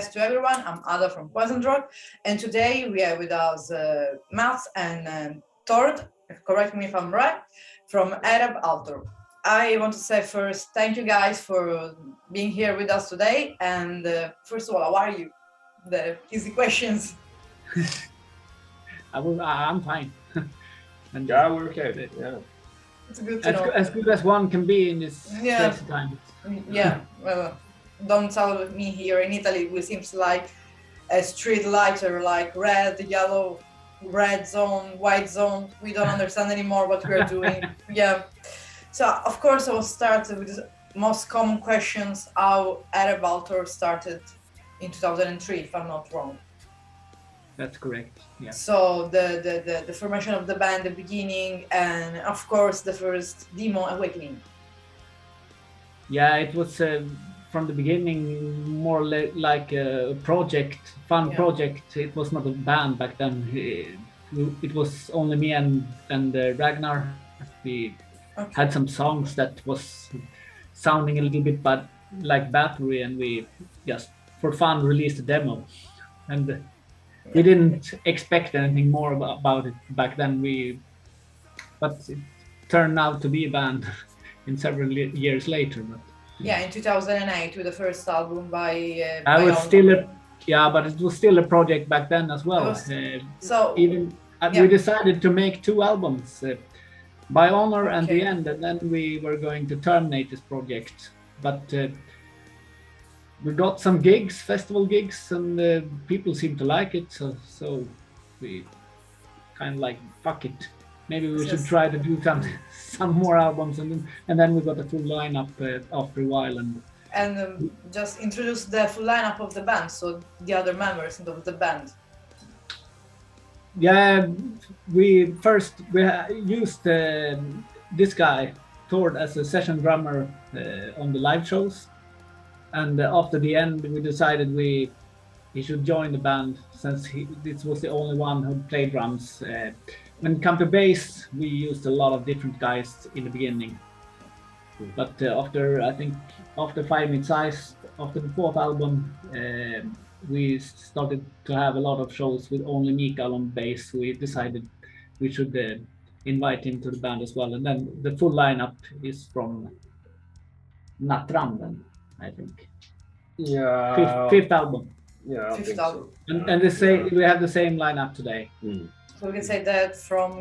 podcast to everyone. I'm Ada from Poison Rock, and today we are with us Mats and Tord, correct me if I'm right, from Ereb Altor. I want to say first, thank you guys for being here with us today. And first of all, how are you? The easy questions. I'm fine. And yeah, we're okay. Yeah, it's good to know. As good as one can be in this crazy time. Yeah. Well, don't tell me here in Italy. We seems like a street lighter, like red, yellow, red zone, white zone. We don't understand anymore what we're doing. Yeah. So of course I will start with the most common questions. How Ereb Altor started in 2003, if I'm not wrong. That's correct. Yeah. So the formation of the band, the beginning, and of course the first demo, Awakening. Yeah, it was from the beginning more like a project, fun project. It was not a band back then. It was only me and Ragnar. We had some songs that was sounding a little bit like Battery, and we just for fun released a demo. And we didn't expect anything more about it back then. But it turned out to be a band in several years later. But yeah, in 2008 with the first album by. I was still but it was still a project back then as well. We decided to make 2 albums, By Honor and The End, and then we were going to terminate this project. But we got some gigs, festival gigs, and people seemed to like it. So we kind of like, fuck it. Maybe we should try to do some more albums, and then we got a full lineup after a while. And just introduce the full lineup of the band, so the other members of the band. Yeah, we used this guy Tord as a session drummer on the live shows, and after the end we decided he should join the band since this was the only one who played drums. When it comes to bass, we used a lot of different guys in the beginning, but after 5 Mid-Size, after the 4th album, we started to have a lot of shows with only Mikael on bass. We decided we should invite him to the band as well, and then the full lineup is from Natram then, I think. Yeah. Fifth album. Yeah, Fifth album. So. And we have the same lineup today. So we can say that from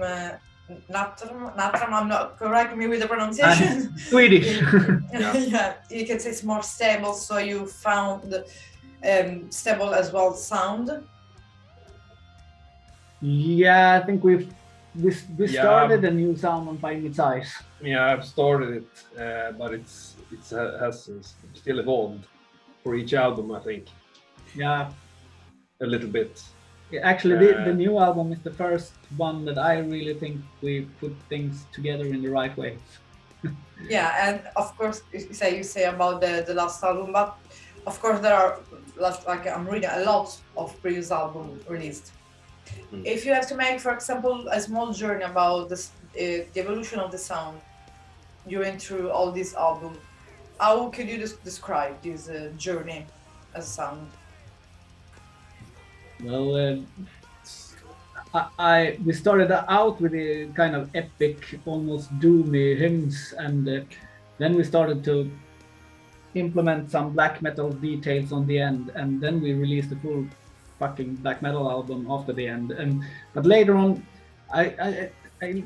Natram, I'm not, correct me with the pronunciation. Swedish. Yeah, you can say it's more stable, so you found stable as well sound. Yeah, I think we started a new sound on 5 Mid-Size. Yeah, I've started it, but it has still evolved for each album, I think. Yeah, a little bit. Actually, the new album is the first one that I really think we put things together in the right way. Yeah, and of course, you say about the last album, but of course there are, like I'm reading a lot of previous albums released. If you have to make, for example, a small journey about this, the evolution of the sound you went through all these albums, how could you describe this journey as a sound? Well, we started out with a kind of epic, almost doomy hymns, and then we started to implement some black metal details on the end, and then we released a full fucking black metal album after the end. But later on, I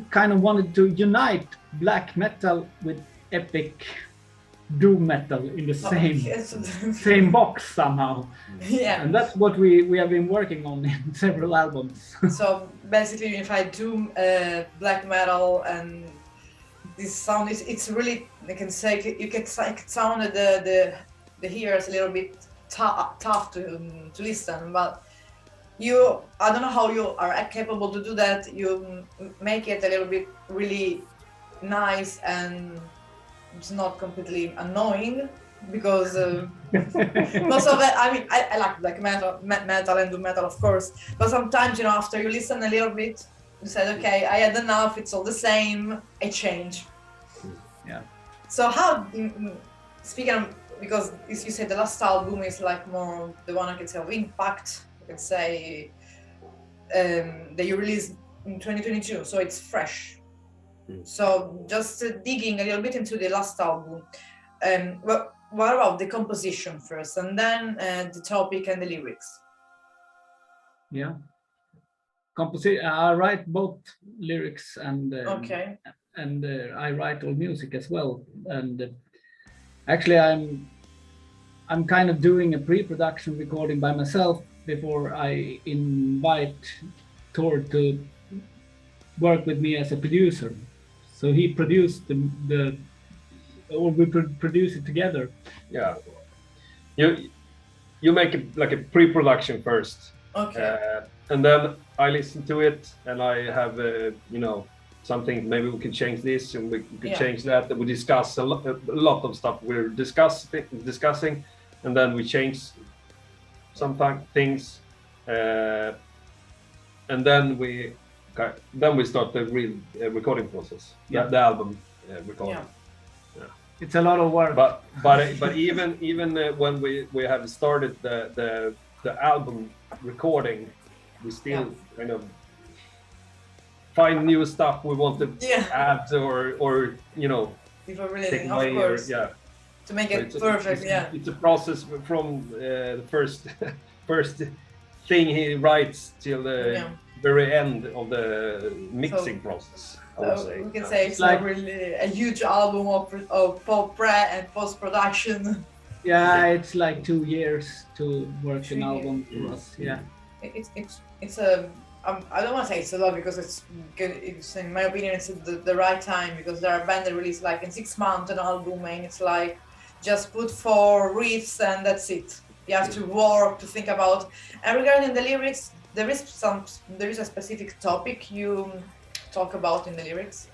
kind of wanted to unite black metal with epic doom metal in the same box somehow. Yeah, and that's what we have been working on in several albums. So basically unified doom, black metal, and this sound it's really, I can say, you can sound the ears a little bit tough to listen, but I don't know how you are capable to do that. You make it a little bit really nice, and it's not completely annoying, because most of it, I mean, I like black metal and doom metal, of course, but sometimes, after you listen a little bit, you said, okay, I had enough, it's all the same, I change. Yeah. So how, speaking of, because as you said, the last album is like more the one I can say of impact. I can say that you released in 2022, so it's fresh. So just digging a little bit into the last album. What about the composition first, and then the topic and the lyrics? Yeah. I write both lyrics and Okay. and I write all music as well. And actually, I'm kind of doing a pre-production recording by myself before I invite Tor to work with me as a producer. So he produced or we produce it together. Yeah. You make it like a pre-production first. Okay. And then I listen to it, and I have something. Maybe we can change this, and we could change that. And we discuss a lot of stuff we're discussing, and then we change some things, and then we start the real recording process. Yeah. The album recording. Yeah. It's a lot of work. But even when we have started the album recording, we still kind of find new stuff we want to add or Before releasing, take of away course. To make So it perfect, it's a process from the first thing he writes till the very end of the mixing process, I would say. We can say it's like really a huge album of pre and post production. Yeah, it's like 2 years to work an album for us. Yeah. It's a I don't want to say it's a lot because it's good. It's in my opinion it's the right time, because there are bands that release like in 6 months an album, and it's like just put 4 riffs and that's it. You have to work to think about. And regarding the lyrics, there is a specific topic you talk about in the lyrics.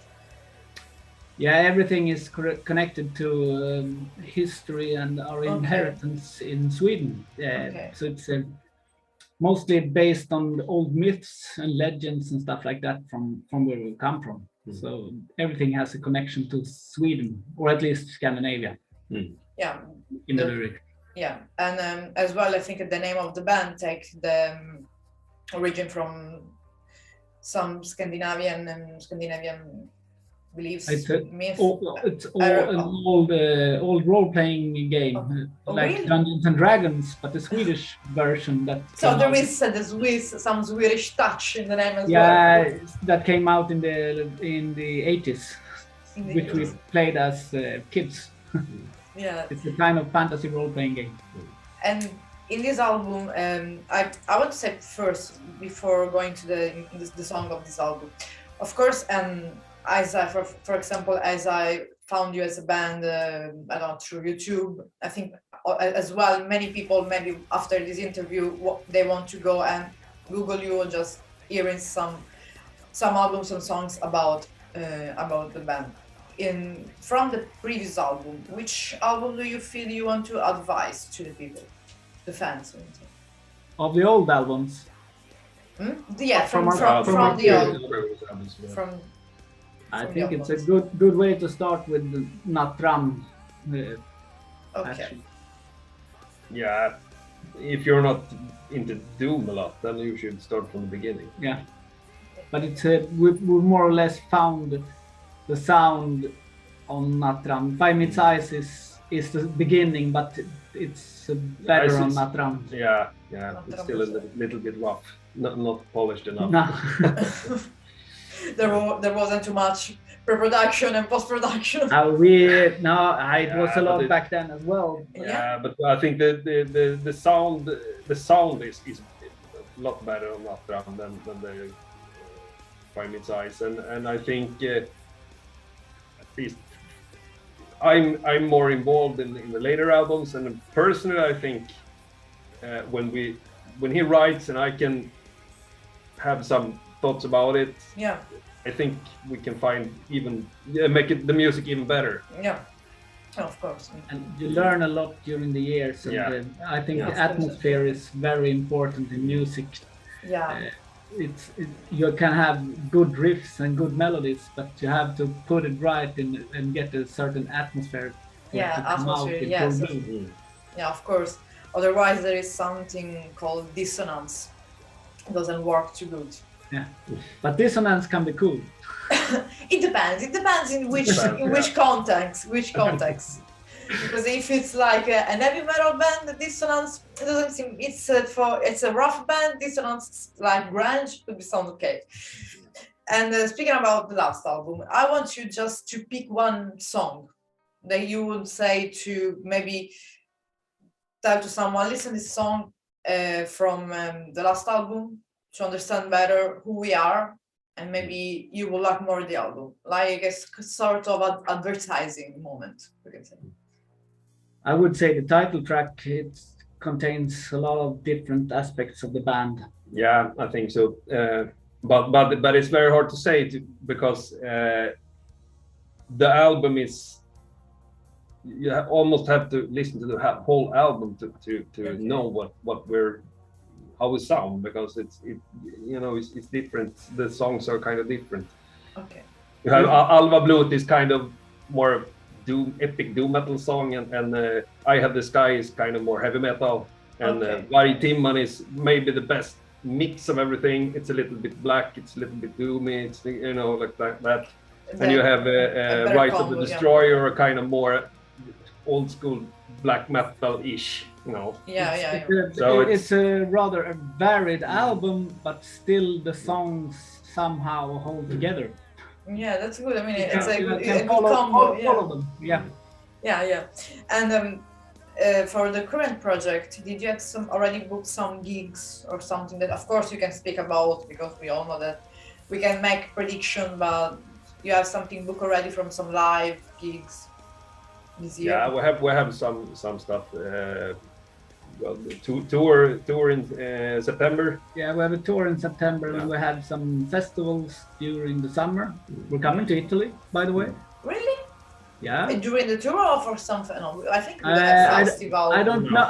Yeah, everything is connected to history and our inheritance in Sweden. So it's mostly based on the old myths and legends and stuff like that from where we come from. So everything has a connection to Sweden, or at least Scandinavia. Yeah. In the lyric. Yeah, and as well, I think the name of the band takes the origin from some Scandinavian beliefs. It's an old role-playing game, like really? Dungeons and Dragons, but the Swedish version that. So there is some Swedish touch in the name as well. Yeah, that came out in the 80s, which we played as kids. Yeah, it's a kind of fantasy role-playing game. And in this album, I want to say first, before going to the song of this album, of course, as for example, as I found you as a band, I don't know, through YouTube, I think as well, many people maybe after this interview, they want to go and Google you and just hearing some albums and songs about the band. From the previous album, which album do you feel you want to advise to the people, the fans? Of the old albums? Yeah, from the old. I think it's a good way to start with Natram. Okay. Actually. Yeah, if you're not into doom a lot, then you should start from the beginning. Yeah, but it's we more or less found the sound on Natram. 5 Minutes Eyes is the beginning, but it's better on Natram. Yeah, it's still a little bit rough, not polished enough. No. There wasn't too much pre-production and post-production. It was a lot back then as well. Yeah, but I think the sound is a lot better on Natram than the 5 Minutes Eyes, and I think at least I'm more involved in the later albums, and personally I think when he writes and I can have some thoughts about it, I think we can make the music even better. Yeah, of course. And you learn a lot during the years, and I think the atmosphere is very important in music. Yeah. You can have good riffs and good melodies, but you have to put it right and get a certain atmosphere for it Yeah, to come out atmosphere, in yes. full bloom. Yeah, of course. Otherwise, there is something called dissonance. It doesn't work too good. Yeah, but dissonance can be cool. It depends. It depends in which Depends, which context. Which context. Because if it's like an heavy metal band, the dissonance it doesn't seem. It's a rough band. Dissonance like grunge could be sound okay. And speaking about the last album, I want you just to pick one song that you would say to maybe tell to someone, listen this song from the last album to understand better who we are, and maybe you will like more the album, like a sort of advertising moment, we can say. I would say the title track, it contains a lot of different aspects of the band. Yeah, I think so. But it's very hard to say because the album is. You almost have to listen to the whole album to Okay. know how we sound, because it's different. The songs are kind of different. Okay. You have Alva Blut is kind of more epic doom metal song, and I Have the Sky is kind of more heavy metal, and Okay. Varje Timman is maybe the best mix of everything. It's a little bit black, it's a little bit doomy, it's like that. And you have better Rise of combo, the yeah. Destroyer, a kind of more old school black metal-ish, Yeah. So It's a rather varied album, but still the songs somehow hold together. Yeah, that's good. I mean, You it's can- you a can good follow, combo. follow them. Yeah. Yeah. And for the current project, did you have already booked some gigs or something that, of course, you can speak about, because we all know that we can make prediction, but you have something booked already from some live gigs this year? Yeah, we have some stuff. Well, the tour in September. Yeah, we have a tour in September, Yeah. and we have some festivals during the summer. We're coming to Italy, by the way. Really? Yeah. During the tour or for something? No, I think we have festival. I don't know.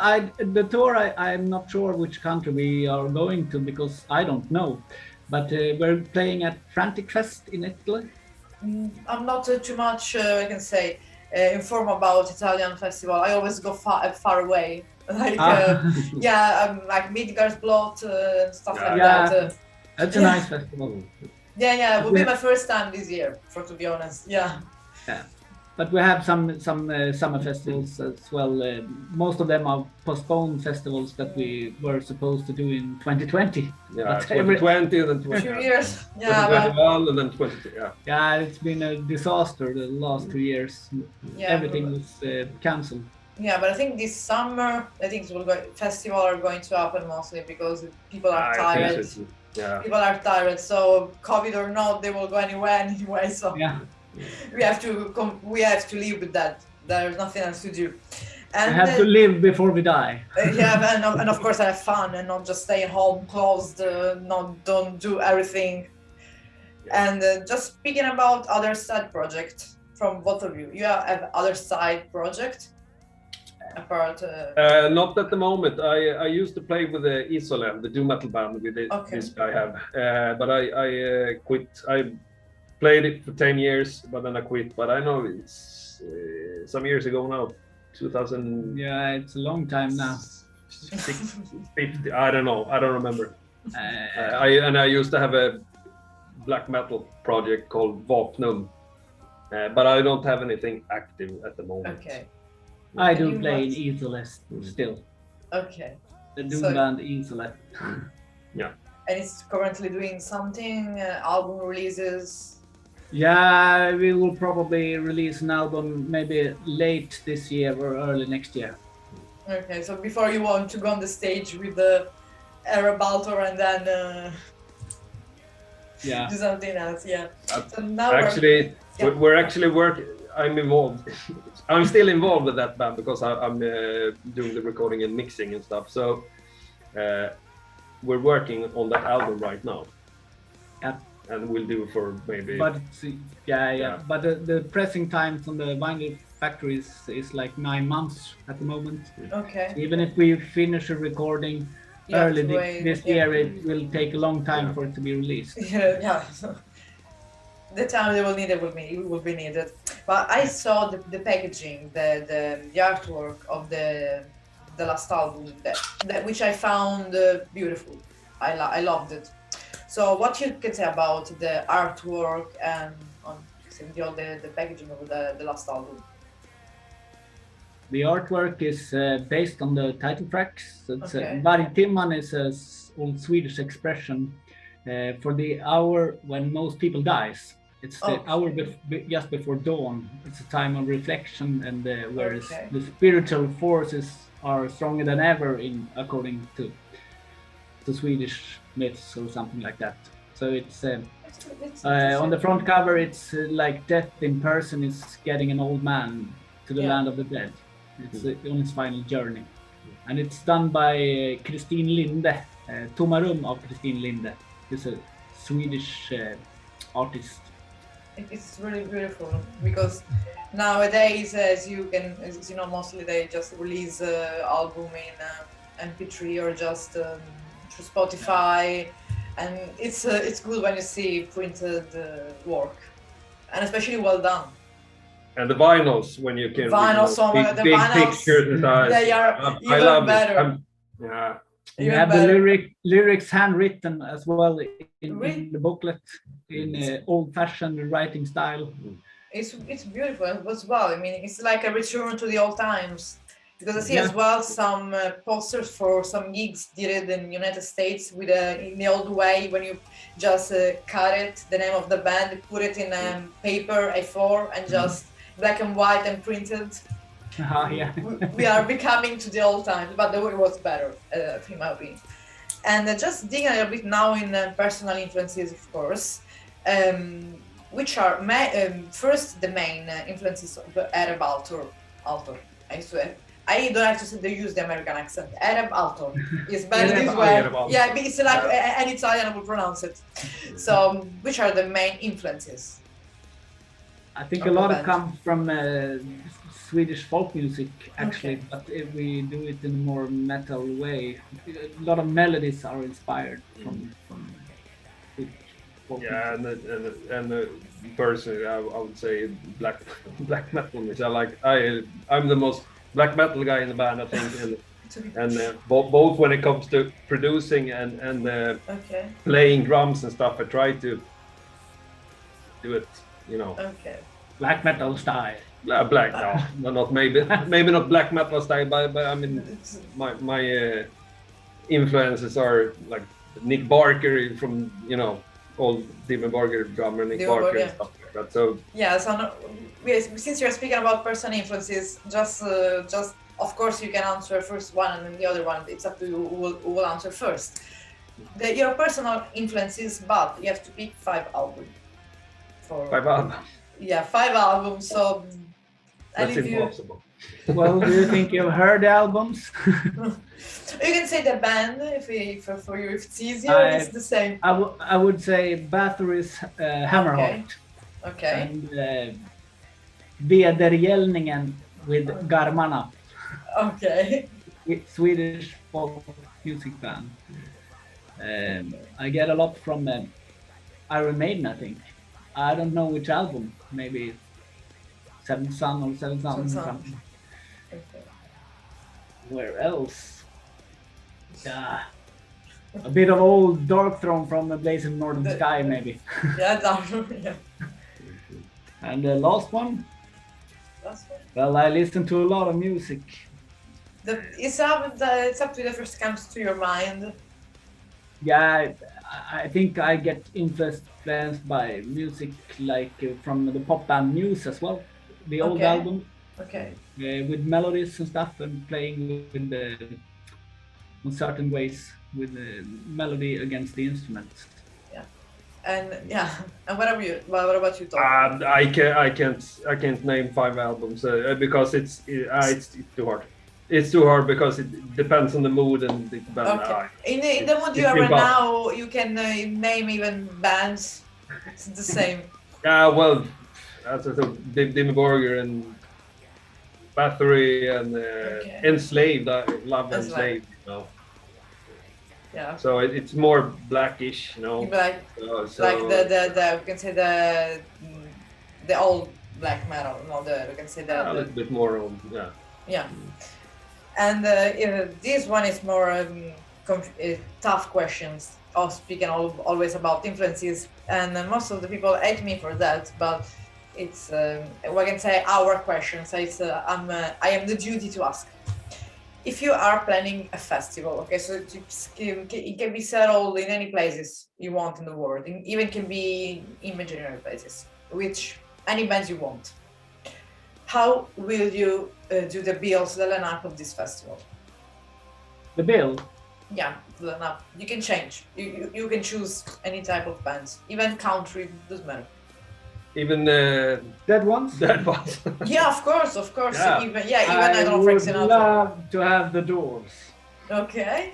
The tour, I'm not sure which country we are going to, because I don't know. But we're playing at Frantic Fest in Italy. I'm not too much, I can say, informed about Italian festival. I always go far away. Like, like Midgardsblot, stuff like Yeah. that. That's a nice festival. Yeah, it will be my first time this year, to be honest. Yeah. But we have some summer festivals as well. Most of them are postponed festivals that we were supposed to do in 2020. Yeah, But 2020 and then 2 years. Yeah, but, 2021 and then 22. Yeah. Yeah, it's been a disaster the last 2 years. Yeah, Everything was cancelled. yeah, but I think this summer, I think festival are going to happen mostly because people are I tired. think so too. Yeah. People are tired, so COVID or not, they will go anywhere anyway. So Yeah, we have to live with that. There's nothing else to do. we And have to live before we die. yeah, and of course have fun and not just stay home closed, don't do everything. And just speaking about other side project from both of you, you have other side project apart. Not at the moment. I used to play with the Isolem, the doom metal band with Okay. this guy have, but I quit. I played it for 10 years, but then I quit. But I know it's some years ago now, 2000. Yeah, it's a long time now. 50. I don't know. I don't remember. I used to have a black metal project called Vapnum, but I don't have anything active at the moment. Okay. I And do you play in what? Isolest still. Okay. The doom So- band Isolest. And it's currently doing something, album releases. Yeah, we will probably release an album maybe late this year or early next year. Okay, so before you want to go on the stage with the Ereb Altor and then Yeah. do something else, yeah. So now Actually, Yeah. we're actually working. I'm involved. I'm still involved with that band because I'm doing the recording and mixing and stuff. So we're working on that album right now. Yeah. And we'll do for maybe. But it's, yeah. Yeah. But the pressing times on the vinyl factory is like 9 months at the moment. Okay. Even if we finish a recording You have early to wait, this yeah. year, it will take a long time Yeah. for it to be released. Yeah. The time they will need it will be needed. but I saw the packaging, the artwork of the last album, that which I found beautiful. I loved it. So what you can say about the artwork and on the packaging of the last album? The artwork is based on the title tracks. It's Okay. Varje timman is an old Swedish expression for the hour when most people dies. It's the Oh. hour just before dawn. It's a time of reflection, and whereas Okay. the spiritual forces are stronger than ever, according to Swedish myths or something like that. So it's on the front cover. It's like death in person is getting an old man to the Yeah. land of the dead. It's on its final journey, and it's done by Christine Linde. Tomma rum of Christine Linde. She's a Swedish artist. It's really beautiful because nowadays, as you know, mostly they just release album in MP3 or just through Spotify, and it's good when you see printed work, and especially well done. And the vinyls, when you can Vinyls, oh my God, the big vinyls, pictures and stuff. they are I even love better. it. Yeah. We Even have better. the lyrics handwritten as well Really? in the booklet in old-fashioned writing style. It's beautiful as well. I mean, it's like a return to the old times. Because I see as well some posters for some gigs did it in United States with in the old way when you just cut it, the name of the band, put it in paper A4 and just black and white and printed. Yeah. We are becoming to the old times, but the way was better, in my opinion. And just digging a little bit now in personal influences, of course, which are first the main influences of Ereb Altor. I swear. I don't have to use the American accent. Ereb Altor is better this way. Yeah, it's like an Italian will pronounce it. So, which are the main influences? I think a lot of comes from Swedish folk music, actually, but if we do it in a more metal way, a lot of melodies are inspired from Swedish folk music. And personally, I would say black metal music. I'm the most black metal guy in the band, I think, and both when it comes to producing and playing drums and stuff, I try to do it, you know. Okay. Black metal style. Black, no, not maybe not black metal style, but I mean, my influences are like Nick Barker from, you know, old Dimmu Borgir drummer Nick Barker and stuff like that. So yeah, so since you're speaking about personal influences, just of course you can answer first one and then the other one. It's up to you who will answer first. Your personal influences, but you have to pick 5 albums. 5 albums. Yeah, 5 albums. So that's impossible. Well, do you think you've heard the albums? You can say the band if for you if it's easier. It's the same. I would say Bathory's Hammerheart. Okay. And Vedergällningen with Garmarna. Okay. Swedish folk music band. I get a lot from Iron Maiden, I think. I don't know which album. Maybe Seventh Son or Seventh Son or something. Okay. Where else? Yeah. A bit of old Darkthrone from the Blazing Northern Sky, maybe. Yeah, Darkthrone, yeah. And the last one? Well, I listen to a lot of music. It's up to the first comes to your mind. Yeah, I think I get influenced by music like from the pop band Muse as well. The old album. Okay. With melodies and stuff and playing with in certain ways with the melody against the instruments. Yeah. And what about you, Tom? I can't name 5 albums because it's too hard. It's too hard because it depends on the mood and the band. Okay. In the mood you are right now, you can name even bands. It's the same. Yeah, well, as I said, Dimmu Borgir and Bathory and Enslaved. I love Enslaved, you know. Yeah. So it's more blackish, you know. Like we can say the black metal. No, we can say A that. little bit more on, yeah. Yeah. And this one is more tough questions. Speaking always about influences, and most of the people hate me for that. But it's we can say our question. So it's I am the duty to ask. If you are planning a festival, okay, so it can be settled in any places you want in the world, even can be imaginary places, which any bands you want. How will you do the bills, the lineup of this festival? The bill. Yeah, the lineup. You can change. You can choose any type of bands, even country, doesn't matter. Even Dead ones. that was. Yeah, of course. Yeah. Even I don't know Frank would Sinatra. love to have the Doors. Okay.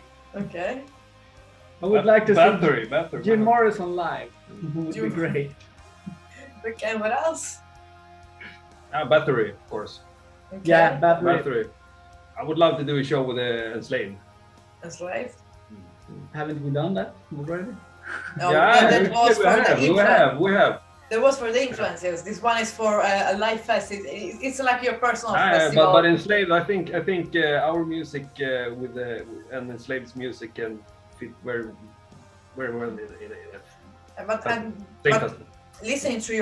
I would like to Battery. see Jim Morrison live. Would be Jim- great. Okay, what else? Battery, of course. Okay. Yeah, Battery. Battery. I would love to do a show with Enslaved. Enslaved. Haven't we done that already? No, Yeah, that was for the influence. we have. That was for the influences. This one is for a live fest. It's like your personal festival. But Enslaved, I think our music with and Enslaved's music can fit very well in it. But listening to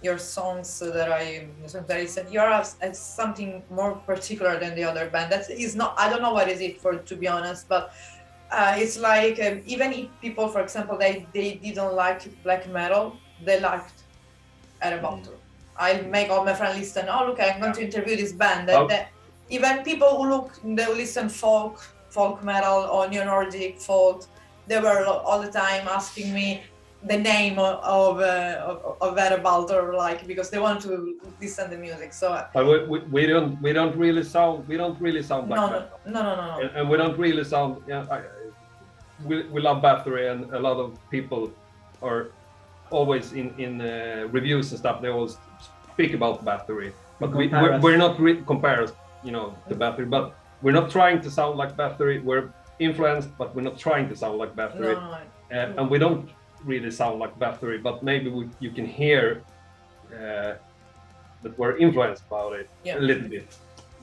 your songs that I listen, you are something more particular than the other band. That is not. I don't know what is it for, to be honest, but it's like even if people, for example, they didn't like black metal, they liked Ereb Altor. I make all my friends listen. Oh, look, I'm going to interview this band. Even people they listen folk metal or neo Nordic folk. They were all the time asking me the name of Ereb Altor, like, because they want to listen to the music. So but we don't really sound black metal. No. And we don't really sound. We love Battery, and a lot of people are always in reviews and stuff. They always speak about Battery, but we're not compared, to Battery. But we're not trying to sound like Battery. We're influenced, but we're not trying to sound like Battery. No. And we don't really sound like Battery, but maybe you can hear that we're influenced about it a little bit.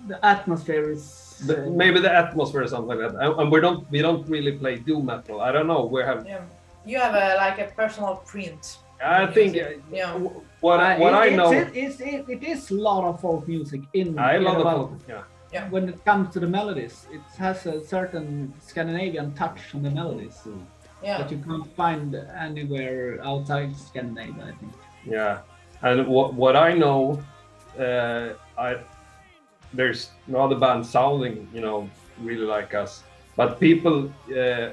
The atmosphere is Maybe the atmosphere or something like that. And we don't really play doom metal. I don't know. You have a personal print. I think Yeah. what I know. It is a lot of folk music in I love the Ereb folk. Altor. Yeah. When it comes to the melodies, it has a certain Scandinavian touch on the melodies that you can't find anywhere outside Scandinavia, I think. Yeah, and what I know, there's no other band sounding, really like us. But people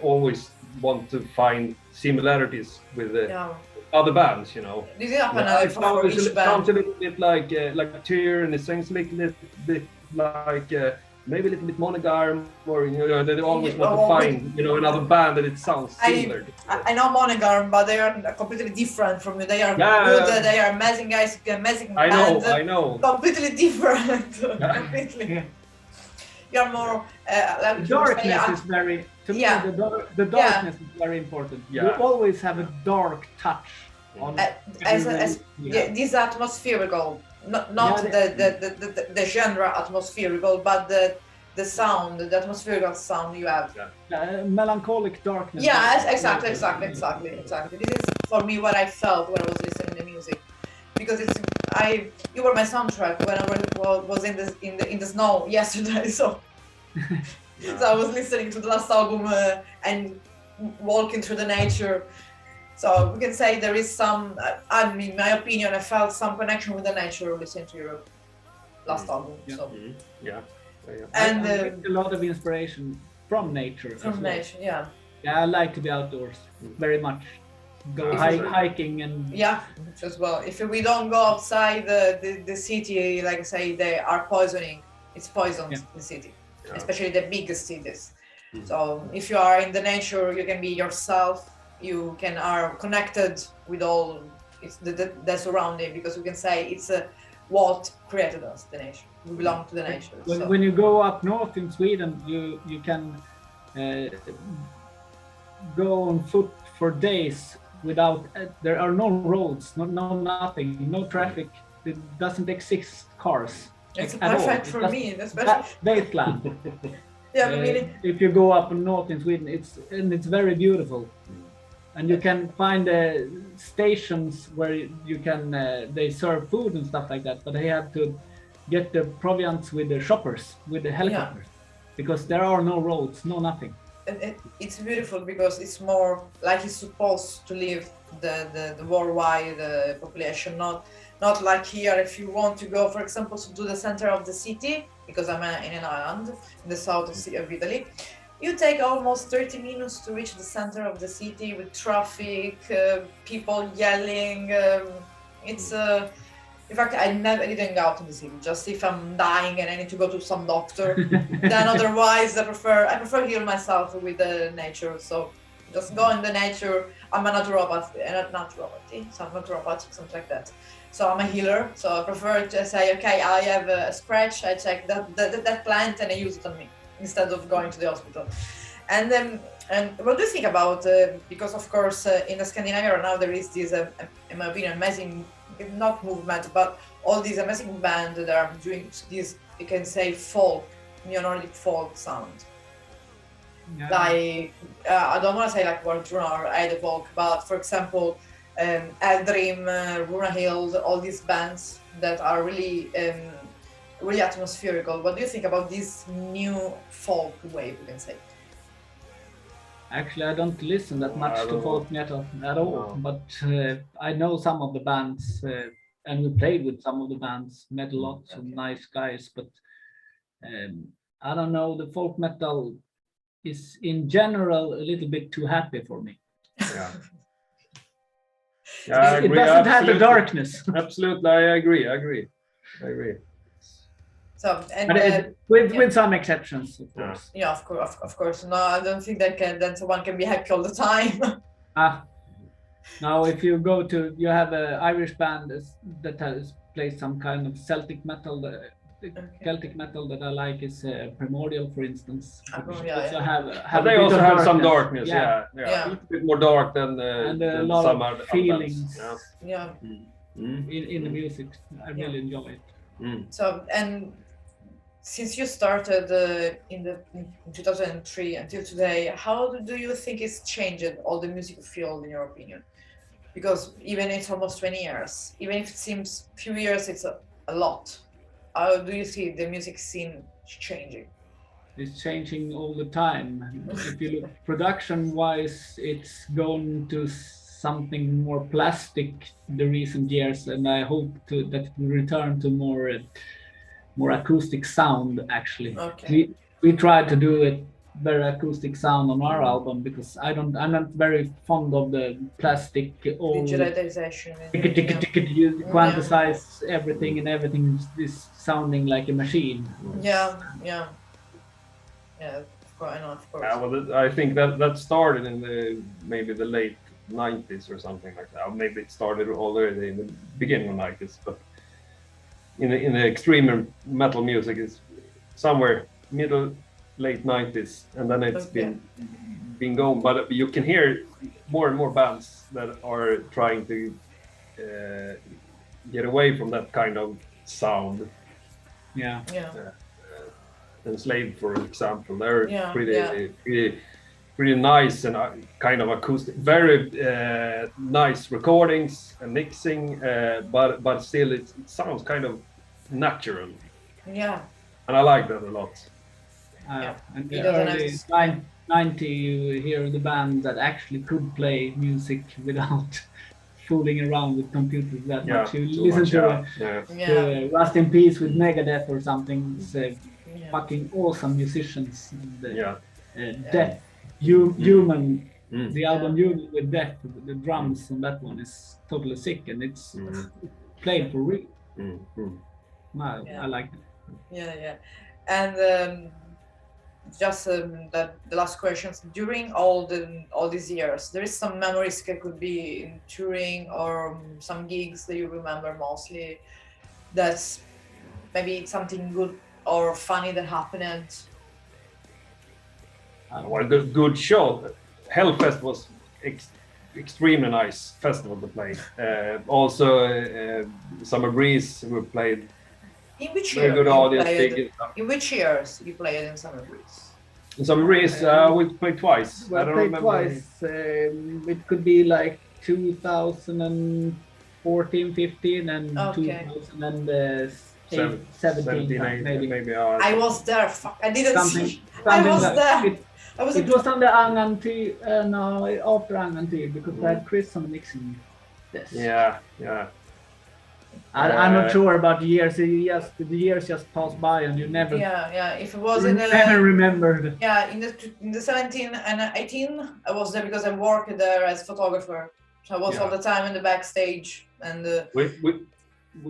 always want to find similarities with other bands, This is for It each band. sounds a little bit like Tyr, and it sounds a little bit like maybe a little bit Monogarm, or they always want to find another band that it sounds similar. I know Monogarm, but they are completely different from you. They are good. They are amazing guys, amazing band. I know. Completely different. Completely. Yeah. You are more like The darkness is very. To me, the darkness is very important. Yeah. You always have a dark touch on. this atmospherical, not the genre atmospherical, but the sound, the atmospherical sound you have. Melancholic darkness. Yeah, exactly. This is for me what I felt when I was listening to music, because you were my soundtrack when I was in the snow yesterday. So I was listening to the last album and walking through the nature. So we can say there is some, in my opinion, I felt some connection with the nature listening to your last album. Yeah. So. Yeah. And I get a lot of inspiration from nature. From as well. nature, yeah. Yeah, I like to be outdoors very much. Go hiking and as well. If we don't go outside the city, like I say, they are poisoning. It's poisoned the city, especially the biggest cities. So if you are in the nature, you can be yourself. You are connected with all the surrounding, because we can say it's what created us, the nature. We belong to the nature. When you go up north in Sweden, you can go on foot for days without. There are no roads, no nothing, no traffic. it doesn't exist cars It's at all. perfect It's for just me, especially. wasteland. Yeah, really. If you go up north in Sweden, it's very beautiful, and you can find stations where you can they serve food and stuff like that. But they have to get the proviants with the shoppers, with the helicopters, because there are no roads, no nothing. And it's beautiful because it's more like it's supposed to live the worldwide population, not like here. If you want to go, for example, to the center of the city, because I'm in an island in the south of Italy, you take almost 30 minutes to reach the center of the city with traffic, people yelling. It's in fact, I didn't go out in the city. Just if I'm dying and I need to go to some doctor. Then otherwise, I prefer heal myself with the nature. So just go in the nature. I'm a naturopathy, so I'm naturopathic, something like that. So I'm a healer. So I prefer to say, okay, I have a scratch. I check that plant and I use it on me instead of going to the hospital. And what do you think about? Because of course, in Scandinavia right now there is this, in my opinion, amazing, not movement, but all these amazing bands that are doing this, you can say, folk, neo-Nordic folk sound. Yeah. Like, I don't want to say like Wardruna or Edevolk, but for example, Eldrim, Runahild, all these bands that are really, really atmospherical. What do you think about this new folk wave, you can say? Actually, I don't listen that much to folk metal at all, but I know some of the bands, and we played with some of the bands, met lots of nice guys, but I don't know, the folk metal is in general a little bit too happy for me. Yeah. Yeah, I It agree, doesn't have the absolutely. darkness. Absolutely, I agree. So, and But with some exceptions, of course. yeah, of course. No, I don't think that someone can be happy all the time. Now, if you go to, you have an Irish band that has played some kind of Celtic metal. The Celtic metal that I like is Primordial, for instance. But they also have some darkness. Yeah. A little bit more dark than and a lot some of feelings. Yeah. In the music, I really enjoy it. So, and since you started in 2003 until today, how do you think it's changed all the music field in your opinion? Because even it's almost 20 years, even if it seems few years, it's a lot. How do you see the music scene changing? It's changing all the time. If you look production-wise, it's gone to something more plastic the recent years, and I hope that it will return to more acoustic sound. Actually, we tried to do it very acoustic sound on our album because I'm not very fond of the plastic digitalization. You quantize everything and everything is sounding like a machine. Yeah, of course. Well, I think that started in maybe the late 90s or something like that. Or maybe it started already in the beginning of 90s, but in the extreme metal music is somewhere late 90s, and then it's been going. But you can hear more and more bands that are trying to get away from that kind of sound. Enslaved, for example, they're pretty nice and kind of acoustic, very nice recordings and mixing, but still it sounds kind of natural. Yeah. And I like that a lot. And in the early 90s, you hear the band that actually could play music without fooling around with computers that much. You listen to Rust in Peace with Megadeth or something. It's fucking awesome musicians. Death, Human, the album Human with Death, the drums on that one is totally sick, and it's played for real. I like it. Yeah. And just the last questions. During all these years, there is some memories that could be in touring or some gigs that you remember mostly. That's maybe something good or funny that happened. Well, good show. Hellfest was extremely nice festival to play. Also, Summer Breeze we played. In which Very year good you audience, played? big stuff. In which years you played in Summer Breeze? In Summer Breeze we played twice. Well, I don't played remember. twice. It could be like 2014, 15, and Okay. 2017, 17, maybe. maybe. I was there. Fuck, I didn't Something, see. I was like there. It, I was. it was on the Anganti, no, after Anganti, because I had Chris on mixing this. Yeah. I'm not sure about the years. The years just passed by, and you never, Yeah. If it was in the. never remembered. Yeah, in the 17 and 18, I was there because I worked there as photographer. So I was all the time in the backstage and.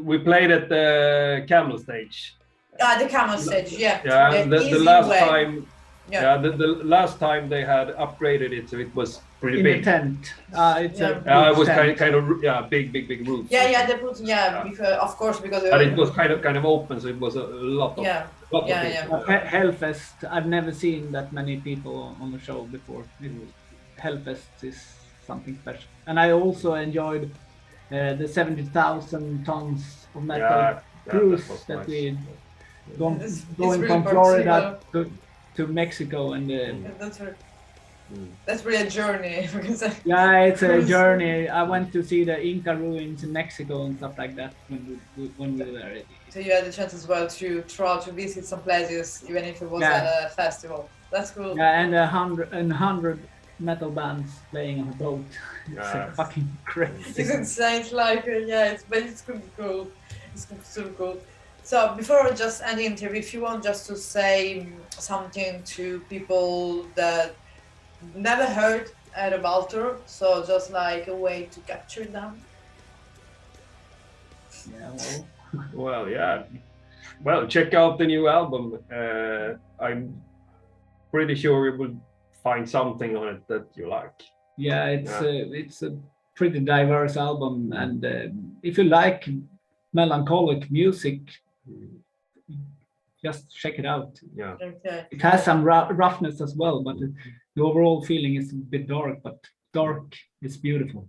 We played at the Camel stage. The camera stage, yeah. Yeah, the easy last way. time. Yeah. Yeah, the last time they had upgraded it, so it was pretty In big. a tent. It's Yeah. a It was tent. kind of big roof. Yeah, they put because, of course, because. But it was kind of open, so it was a lot of Yeah. lot Yeah, of people. Hellfest, I've never seen that many people on the show before. Hellfest is something special. And I also enjoyed the 70,000 tons of metal cruise was that nice. we It's going really from Florida to Mexico and That's really a journey. Because yeah, it's a Cruise. journey. I went to see the Inca ruins in Mexico and stuff like that when we were there. So you had the chance as well to try to visit some places, even if it was a festival. That's cool. Yeah, and 100 metal bands playing on a boat. It's Yeah. fucking crazy. It's insane. It's like it's super cool. It's super cool. So before I just end the interview, if you want just to say something to people that never heard Ereb Altor, so just like a way to capture them. Yeah, well, Well, yeah. Well, check out the new album. I'm pretty sure you will find something on it that you like. yeah, it's a pretty diverse album, and if you like melancholic music, just check it out. Yeah. Okay. It has some roughness as well, but the overall feeling is a bit dark, but dark is beautiful.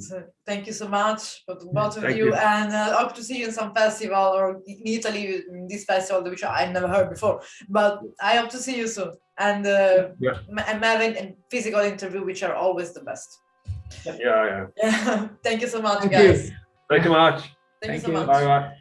So thank you so much for both of Thank you, you. and hope to see you in some festival or in Italy in this festival, which I never heard before. But I hope to see you soon, and and having a physical interview, which are always the best. Yeah. Yeah, thank you so much, Thank guys. you. Thank you much. Thank you Thank so you. much. Bye.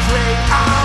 Great